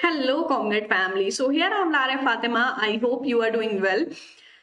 Hello, Comrade family. So here I'm Lara Fatima. I hope you are doing well.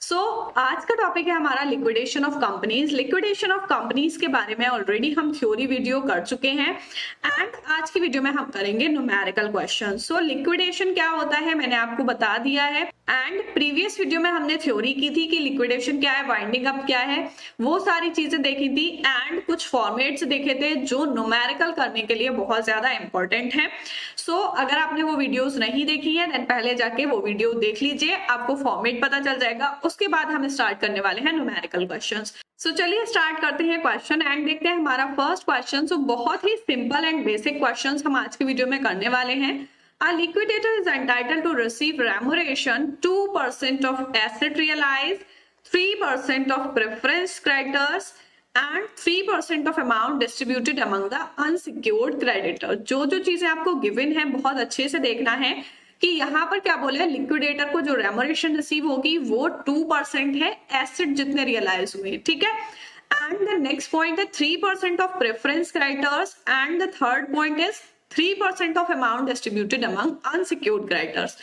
सो आज का topic है हमारा liquidation of companies. Liquidation of companies के बारे में ऑलरेडी हम थ्योरी वीडियो कर चुके हैं एंड आज की वीडियो में हम करेंगे न्यूमेरिकल क्वेश्चन। सो लिक्विडेशन क्या होता है मैंने आपको बता दिया है एंड प्रीवियस वीडियो में हमने थ्योरी की थी कि लिक्विडेशन क्या है, वाइंडिंग अप क्या है, वो सारी चीजें देखी थी एंड कुछ फॉर्मेट्स देखे थे जो न्यूमेरिकल करने के लिए बहुत ज्यादा इंपॉर्टेंट है। सो अगर आपने वो वीडियोस नहीं देखी है देन पहले जाके वो वीडियो देख लीजिए, आपको फॉर्मेट पता चल जाएगा। उसके बाद हम स्टार्ट करने वाले हैं न्यूमेरिकल क्वेश्चंस। सो चलिए स्टार्ट करते हैं क्वेश्चन एंड देखते हैं हमारा फर्स्ट क्वेश्चन। सो बहुत ही सिंपल एंड बेसिक क्वेश्चंस हम आज की वीडियो में करने वाले हैं। A liquidator is entitled to receive remuneration 2% of asset realized, 3% of preference creditors and 3% of amount distributed among the unsecured creditor। जो चीजें आपको गिवन है बहुत अच्छे से देखना है कि यहाँ पर क्या बोले, लिक्विडेटर को जो रेमोरेशन रिसीव होगी वो 2% है एसेट जितने रियलाइज हुए, ठीक है। एंड द नेक्स्ट पॉइंट है 3% of preference creditors and the third point is 3% of amount distributed among unsecured creditors.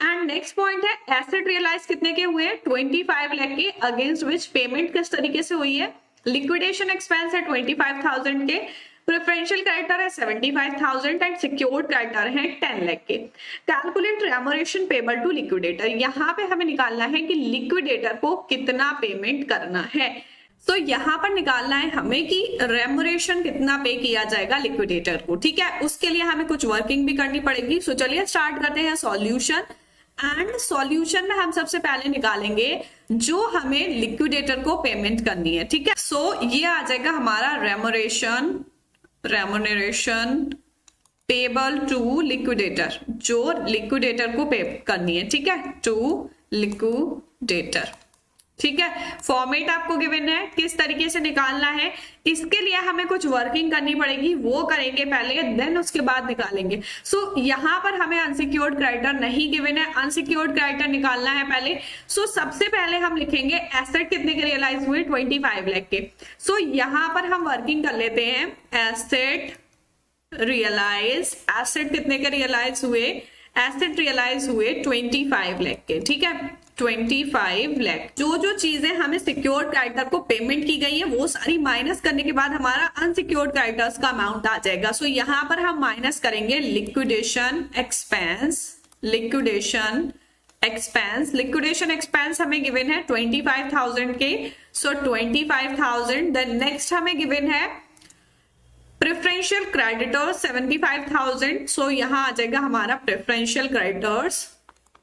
And next point है एसेट रियलाइज कितने के हुए, 25 लाख के, अगेंस्ट विच पेमेंट किस तरीके से हुई है। लिक्विडेशन एक्सपेंस है 25,000 के, प्रेफरेंशियल क्रेडिटर है 75,000 एंड सिक्योर्ड क्रेडिटर है 10 लाख के। Calculate remuneration payable to liquidator. यहाँ पे हमें निकालना है कि लिक्विडेटर को कितना पेमेंट करना है। तो यहाँ पर निकालना है हमें कि रेमोरेशन कितना पे किया जाएगा लिक्विडेटर को, ठीक है। उसके लिए हमें कुछ वर्किंग भी करनी पड़ेगी। सो चलिए स्टार्ट करते हैं सॉल्यूशन एंड सॉल्यूशन में हम सबसे पहले निकालेंगे जो हमें लिक्विडेटर को पेमेंट करनी है, ठीक है। सो ये आ जाएगा हमारा रेमोनेरेशन पेबल टू लिक्विडेटर, जो लिक्विडेटर को पे करनी है, ठीक है, टू लिक्विडेटर, ठीक है। फॉर्मेट आपको गिवन है, किस तरीके से निकालना है इसके लिए हमें कुछ वर्किंग करनी पड़ेगी, वो करेंगे पहले देन उसके बाद निकालेंगे। सो यहाँ पर हमें अनसिक्योर्ड क्रेडिटर नहीं गिवन है, अनसिक्योर्ड क्रेडिटर निकालना है पहले। सो सबसे पहले हम लिखेंगे एसेट कितने के रियलाइज हुए, 25 लाख के। सो यहाँ पर हम वर्किंग कर लेते हैं एसेट रियलाइज, एसेट कितने के रियलाइज हुए, एसेट रियलाइज हुए 25 लाख के, ठीक है, 25 लाख। जो चीजें हमें सिक्योर्ड क्रेडिटर को पेमेंट की गई है वो सारी माइनस करने के बाद हमारा अनसिक्योर्ड क्रेडिटर्स का अमाउंट आ जाएगा। सो यहाँ पर हम माइनस करेंगे लिक्विडेशन एक्सपेंस, लिक्विडेशन एक्सपेंस हमें गिवन है 25,000 के। सो 25,000, देन नेक्स्ट हमें गिवन है प्रेफरेंशियल क्रेडिटर्स 75,000। सो यहाँ आ जाएगा हमारा preferential creditors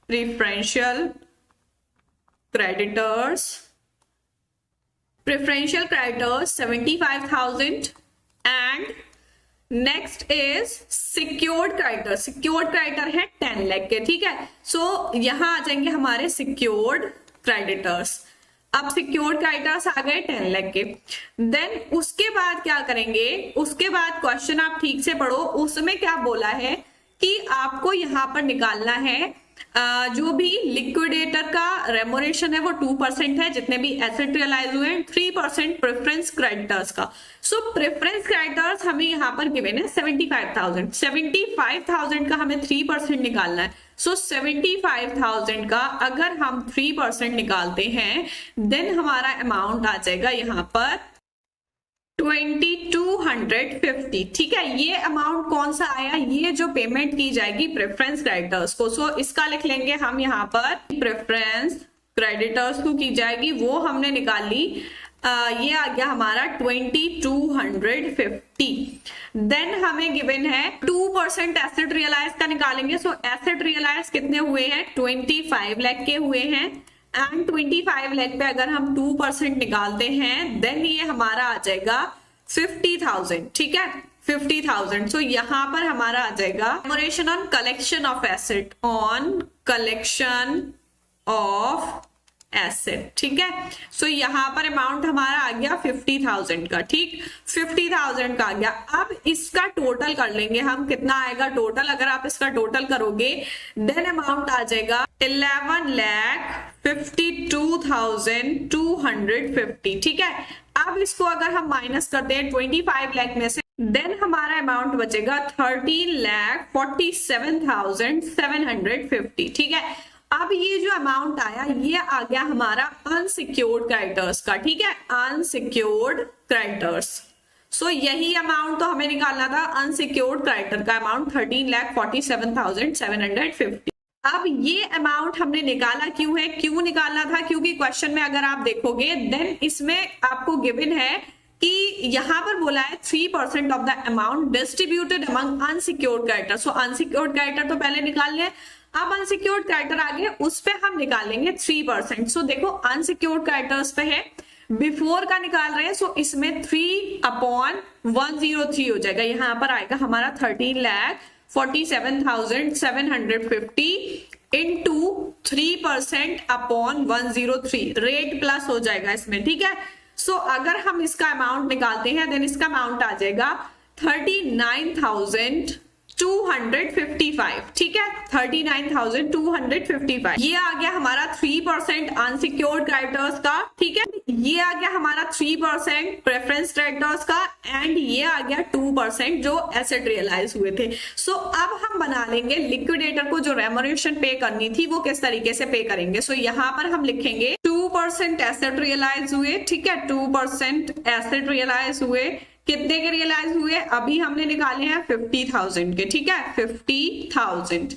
75,000 and next is secured creditor है 10 लाख के, ठीक है। सो यहाँ आ जाएंगे हमारे सिक्योर्ड क्रेडिटर्स। अब सिक्योर्ड क्रेडिटर्स आ गए 10 लाख के। देन उसके बाद क्या करेंगे, उसके बाद क्वेश्चन आप ठीक से पढ़ो, उसमें क्या बोला है कि आपको यहाँ पर निकालना है जो भी लिक्विडेटर का रेमोरेशन है वो 2% है जितने भी एसेट रियलाइज हुए हैं, 3% प्रेफरेंस क्रेडिटर्स का। सो प्रेफरेंस क्रेडिटर्स हमें यहाँ पर गिवन है 75,000 का हमें 3% निकालना है। सो 75,000 का अगर हम 3% निकालते हैं देन हमारा अमाउंट आ जाएगा यहाँ पर 2250, ठीक है। ये अमाउंट कौन सा आया, ये जो पेमेंट की जाएगी प्रेफरेंस क्रेडिटर्स को। सो इसका लिख लेंगे हम यहाँ पर, प्रेफरेंस क्रेडिटर्स को की जाएगी वो हमने निकाल ली। ये आ गया हमारा 2250। देन हमें गिवन है 2% एसेट रियलाइज का निकालेंगे। सो एसेट रियलाइज कितने हुए हैं, 25 लाख के हुए हैं एंड 25 लाख पे अगर हम 2% निकालते हैं देन ये हमारा आ जाएगा 50,000, ठीक है, 50,000। सो यहाँ पर हमारा आ जाएगा रेमोरेशन on collection of asset, on collection of asset, ठीक है। सो यहाँ पर अमाउंट हमारा आ गया 50,000 का, ठीक, 50,000 का आ गया। अब इसका टोटल कर लेंगे हम, कितना आएगा टोटल, अगर आप इसका टोटल करोगे देन अमाउंट आ जाएगा 11,52,250, ठीक है। अब इसको अगर हम माइनस करते हैं 25 लाख में से देन हमारा अमाउंट बचेगा 13,47,750। ठीक है, अब ये जो अमाउंट आया ये आ गया हमारा अनसिक्योर्ड क्रेडिटर्स का। ठीक है, अनसिक्योर्ड क्रेडिटर्स। सो यही अमाउंट तो हमें निकालना था, अनसिक्योर्ड क्रेडिटर का अमाउंट 13,47,750। अब ये अमाउंट हमने निकाला क्यों है, क्यों निकालना था, क्योंकि क्वेश्चन में अगर आप देखोगे देन इसमें आपको गिवन है कि यहाँ पर बोला है 3% of the amount distributed among unsecured creditor. So unsecured creditor तो पहले निकाल लिया, अब अनसिक्योर्ड क्रेडिटर आगे उस पे हम निकालेंगे 3%। सो देखो अनसिक्योर्ड क्रेडिटर्स पे है, बिफोर का निकाल रहे हैं, सो इसमें 3/103 हो जाएगा। यहाँ पर आएगा हमारा 13,47,750 इंटू 3%/103, रेट प्लस हो जाएगा इसमें। ठीक है, सो अगर हम इसका अमाउंट निकालते हैं देन इसका अमाउंट आ जाएगा 39,255। ठीक है, 39,255 ये आ गया हमारा 3% अनसिक्योर्ड क्रेडिटर्स का। ठीक है, ये आ गया हमारा 3% प्रेफरेंस क्रेडिटर्स का, एंड ये आ गया 2% जो एसेट रियलाइज हुए थे। सो अब हम बना लेंगे लिक्विडेटर को जो रेम्युनरेशन पे करनी थी वो किस तरीके से पे करेंगे। सो यहाँ पर हम लिखेंगे 2% एसेट रियलाइज हुए। ठीक है, 2% एसेट रियलाइज हुए, कितने के रियलाइज हुए, अभी हमने निकाले हैं 50,000 के। ठीक है, 50,000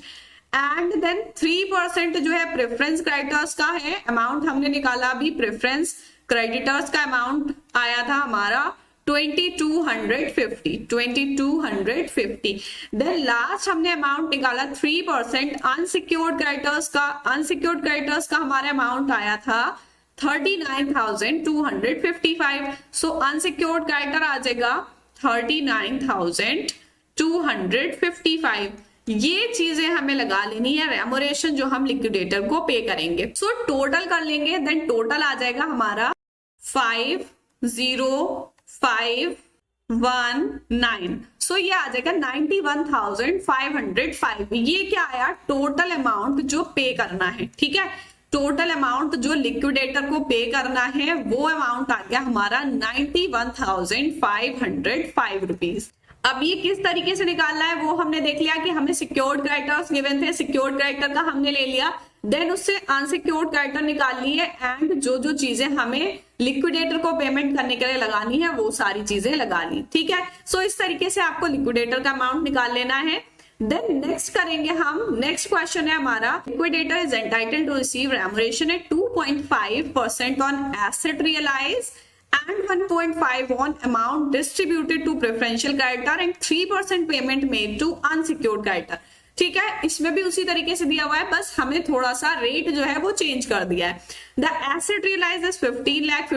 एंड देन 3% जो है प्रेफरेंस क्रेडिटर्स का है, अमाउंट हमने निकाला अभी, प्रेफरेंस क्रेडिटर्स का अमाउंट आया था हमारा 2250। देन लास्ट हमने अमाउंट निकाला 3% अनसिक्योर्ड क्रेडिटर्स का। अनसिक्योर्ड क्रेडिटर्स का हमारा अमाउंट आया था 39,255। सो अनसिक्योर्ड क्रेडिटर आ जाएगा 39,255। ये चीजें हमें लगा लेनी है रेम्युनरेशन जो हम लिक्विडेटर को पे करेंगे। सो टोटल कर लेंगे, देन टोटल आ जाएगा हमारा 50,519। सो ये आ जाएगा 91,505। ये क्या आया, टोटल अमाउंट जो पे करना है। ठीक है, टोटल अमाउंट जो लिक्विडेटर को पे करना है वो अमाउंट आ गया हमारा 91,505 रुपीज। अब ये किस तरीके से निकालना है वो हमने देख लिया कि हमें सिक्योर्ड क्रेडिटर्स गिवन थे, सिक्योर्ड क्रेडिटर का हमने ले लिया, देन उससे अनसिक्योर्ड क्रेडिटर निकाल ली है, एंड जो जो चीजें हमें लिक्विडेटर को पेमेंट करने के लिए लगानी है वो सारी चीजें लगा ली। ठीक है, सो इस तरीके से आपको लिक्विडेटर का अमाउंट निकाल लेना है। देन नेक्स्ट करेंगे हम, नेक्स्ट क्वेश्चन है हमारा, liquidator is entitled to receive remuneration at 2.5% on asset realise and 1.5 on amount distributed to preferential creditor and 3% payment made to unsecured creditor। ठीक है, इसमें भी उसी तरीके से दिया हुआ है, बस हमें थोड़ा सा रेट जो है वो चेंज कर दिया है। The asset realise is 15 lakh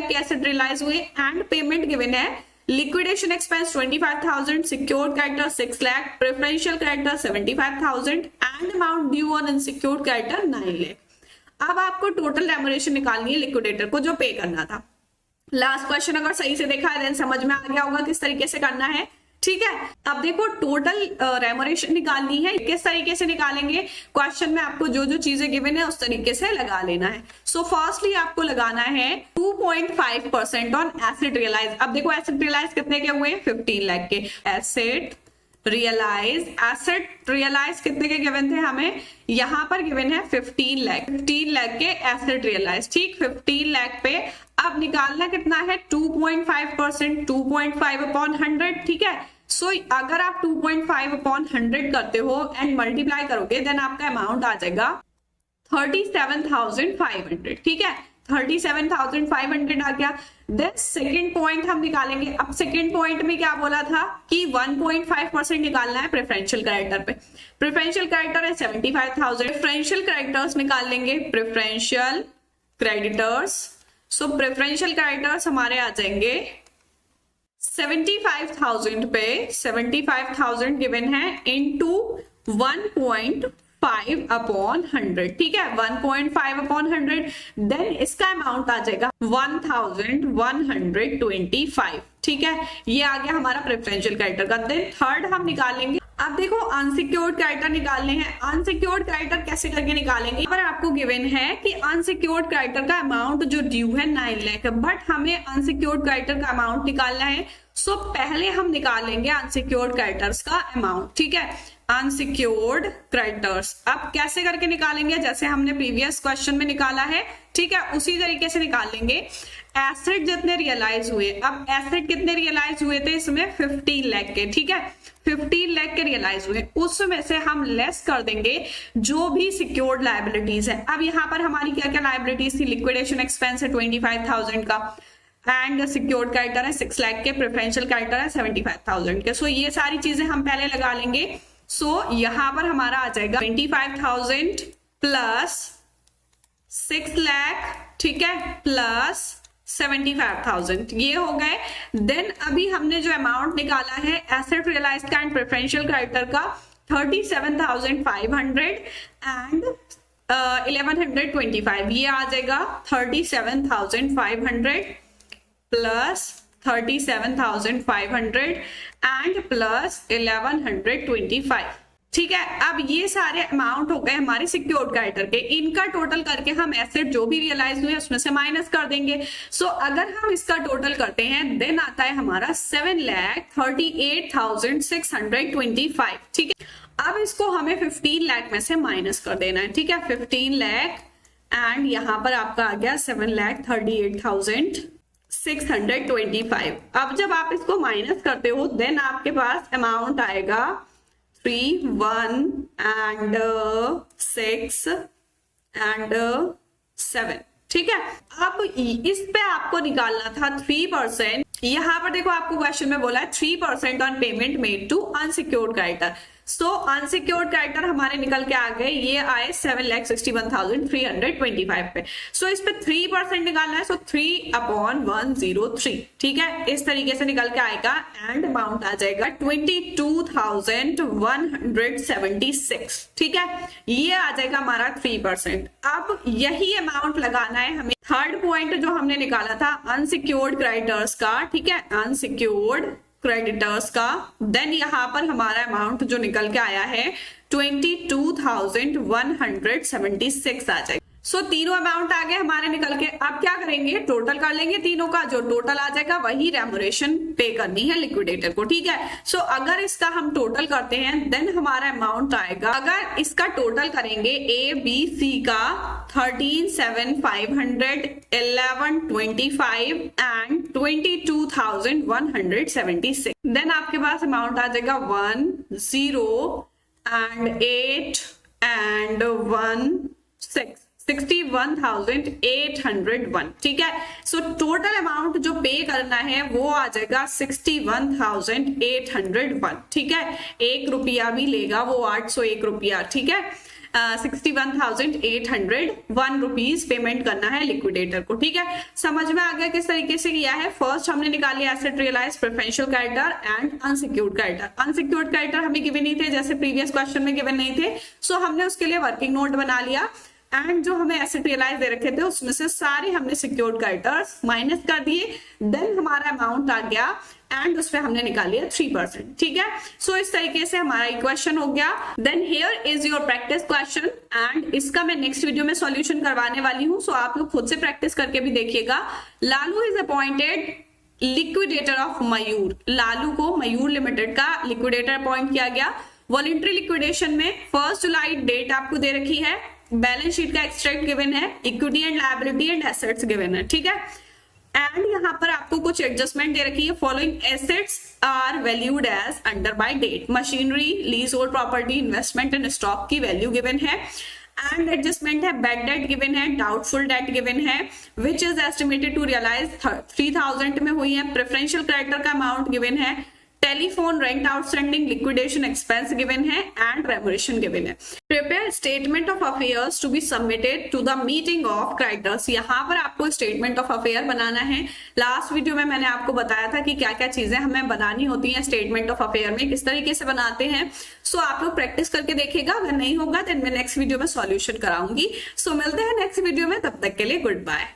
के एसेट रियलाइज हुए एंड पेमेंट गिवन है liquidation expense 25,000, secured creditor 6 lakh, preferential creditor 75,000 and amount due on unsecured creditor 9 lakh. अब आपको टोटल रेम्युनरेशन निकालनी है लिक्विडेटर को जो पे करना था। लास्ट क्वेश्चन अगर सही से देखा है देन समझ में आ गया होगा किस तरीके से करना है। ठीक है, अब देखो टोटल रेम्युनरेशन निकालनी है, किस तरीके से निकालेंगे, क्वेश्चन में आपको जो जो चीजें गिवन है उस तरीके से लगा लेना है। सो फर्स्टली आपको लगाना है 2.5% ऑन एसेट रियलाइज। अब देखो एसेट रियलाइज कितने के हुए, 15 लाख के। एसेट रियलाइज कितने के गिवन थे हमें, यहाँ पर गिवन है 15 लाख के एसेट रियलाइज। ठीक, 15 लाख पे अब निकालना कितना है 2.5%, 2.5/100। ठीक है, सो अगर आप 2.5/100 करते हो एंड मल्टीप्लाई करोगे देन आपका अमाउंट आ जाएगा 37,500। ठीक है, 37,500 आ गया। देन सेकेंड पॉइंट हम निकालेंगे। अब सेकेंड पॉइंट में क्या बोला था कि 1.5% निकालना है प्रेफरेंशियल क्रेडिटर पे। प्रेफरेंशियल क्रेडिटर है 75,000, प्रेफरेंशियल क्रेडिटर्स निकाल लेंगे, प्रेफरेंशियल क्रेडिटर्स। सो प्रेफरेंशियल क्रेडिटर्स हमारे आ जाएंगे 75,000 पे, 75,000 गिवन है इनटू 1.5/100। ठीक है, 1.5/100, देन इसका अमाउंट आ जाएगा 1,125। ठीक है, ये आ गया हमारा प्रेफरेंशियल क्रेडिटर का। देन थर्ड हम निकालेंगे अब देखो अनसिक्योर्ड क्रेडिटर निकालने हैं। अनसिक्योर्ड क्रेडिटर कैसे करके निकालेंगे, पर आपको गिवन है कि अनसिक्योर्ड क्रेडिटर का अमाउंट जो ड्यू है 9 लाख, बट हमें अनसिक्योर्ड क्रेडिटर का अमाउंट निकालना है। सो पहले हम निकालेंगे अनसिक्योर्ड क्रेडिटर्स का अमाउंट, ठीक है, अनसिक्योर्ड क्रेडिटर्स। अब कैसे करके निकालेंगे, जैसे हमने प्रीवियस क्वेश्चन में निकाला है, ठीक है, उसी तरीके से निकालेंगे। एसेट जितने रियलाइज हुए, अब एसेट कितने रियलाइज हुए थे इसमें 15 लाख के, ठीक है, 15 लाख के रियलाइज हुए, उसमें से हम लेस कर देंगे जो भी सिक्योर्ड लायबिलिटीज है। अब यहाँ पर हमारी क्या क्या लायबिलिटीज थी, लिक्विडेशन एक्सपेंस है 25,000 का, एंड सिक्योर्ड क्रेडिटर है 6 लाख के, प्रेफरेंशियल क्रेडिटर है 75,000 के। सो ये सारी चीजें हम पहले लगा लेंगे। सो यहाँ पर हमारा आ जाएगा 25,000 प्लस 6 लाख, ठीक है, प्लस 75,000, ये हो गए। देन अभी हमने जो अमाउंट निकाला है एसेट रियलाइज का एंड प्रेफरेंशियल क्रेडिटर का 37,500 एंड 1125, ये आ जाएगा 37,500 प्लस 37,500 एंड प्लस 1125, ठीक है। अब ये सारे अमाउंट हो गए हमारे सिक्योर्ड क्रेडिटर के, इनका टोटल करके हम एसेट जो भी रियलाइज हुए उसमें से माइनस कर देंगे। सो अगर हम इसका टोटल करते हैं देन आता है हमारा 7,38,625, ठीक है। अब इसको हमें 15 लाख में से माइनस कर देना है, ठीक है, 15 लाख एंड यहाँ पर आपका आ गया 7,38,625। अब जब आप इसको माइनस करते हो देन आपके पास अमाउंट आएगा 3, 1 and 6 and 7, ठीक है। अब इस पे आपको निकालना था 3%। यहाँ पर देखो आपको क्वेश्चन में बोला है 3% on payment made to unsecured creditor. So unsecured creditor हमारे निकल के आ गए, ये आए 7,61,325 पे। सो इस पे 3% निकालना है, सो 3/103, ठीक है, इस तरीके से निकल के आएगा एंड अमाउंट आ जाएगा 22,176, ठीक है, ये आ जाएगा हमारा 3%। अब यही अमाउंट लगाना है हमें थर्ड पॉइंट जो हमने निकाला था अनसिक्योर्ड क्रेडिटर्स का, ठीक है, अनसिक्योर्ड क्रेडिटर्स का। देन यहाँ पर हमारा अमाउंट जो निकल के आया है 22,176 आ जाएगा। सो तीनों अमाउंट आ गए हमारे निकल के। अब क्या करेंगे, टोटल कर लेंगे तीनों का, जो टोटल आ जाएगा वही रेमुनरेशन पे करनी है लिक्विडेटर को, ठीक है। सो अगर इसका हम टोटल करते हैं देन हमारा अमाउंट आएगा, अगर इसका टोटल करेंगे ए बी सी का 13,500, 1125 एंड 22,176। देन आपके पास अमाउंट आ जाएगा 1, 0 एंड 8 एंड 1, 6, 61,801, ठीक है। सो टोटल अमाउंट जो पे करना है वो आ जाएगा 61,801, ठीक है, 1 रुपया भी लेगा वो 801 रुपया, ठीक है, 61,801 रुपीज पेमेंट करना है लिक्विडेटर को, ठीक है। समझ में आ गया किस तरीके से किया है। फर्स्ट हमने निकाली asset realise, preferential creditor and unsecured creditor. Unsecured creditor हमें गिवन नहीं थे, जैसे प्रीवियस क्वेश्चन में गिवन नहीं थे, सो हमने उसके लिए वर्किंग नोट बना लिया एंड जो हमें एसेट रियलाइज दे रखे थे उसमें से सारे हमने सिक्योर्ड क्रेडिटर्स माइनस कर दिए। देन हमारा अमाउंट आ गया एंड उस पे हमने निकाल लिया 3%, ठीक है। सो इस तरीके से हमारा इक्वेशन हो गया। Then here is your practice question and इसका मैं नेक्स्ट वीडियो में सॉल्यूशन करवाने वाली हूँ, सो आप लोग खुद से प्रैक्टिस करके भी देखिएगा। Lalu is appointed liquidator of Mayur. Lalu को मयूर लिमिटेड का लिक्विडेटर अपॉइंट किया गया। वॉलंटरी लिक्विडेशन में 1 जुलाई डेट आपको दे रखी है, बैलेंस शीट का एक्सट्रैक्ट गिवन है, equity and liability and assets given है, ठीक है। एंड यहाँ पर आपको कुछ एडजस्टमेंट दे रखी है। Following assets are valued as under by date, machinery, leasehold property, investment and stock की वैल्यू गिवन है। एंड एडजस्टमेंट है, बैड डेट गिवन है, डाउटफुल डेट गिवन है, which is estimated to realise 3,000 में हुई है। प्रेफरेंशियल क्रेडिटर का amount given है, telephone rent outstanding, liquidation expense given है एंड रेमुनरेशन गिवन है। Prepare statement of affairs to be submitted to the meeting of creditors. यहाँ पर आपको स्टेटमेंट ऑफ अफेयर बनाना है। लास्ट वीडियो में मैंने आपको बताया था कि क्या क्या चीजें हमें बनानी होती हैं स्टेटमेंट ऑफ अफेयर में, किस तरीके से बनाते हैं। सो आप लोग प्रैक्टिस करके देखिएगा, अगर नहीं होगा देन मैं नेक्स्ट वीडियो में सॉल्यूशन कराऊंगी। सो मिलते हैं नेक्स्ट वीडियो में, तब तक के लिए गुड बाय।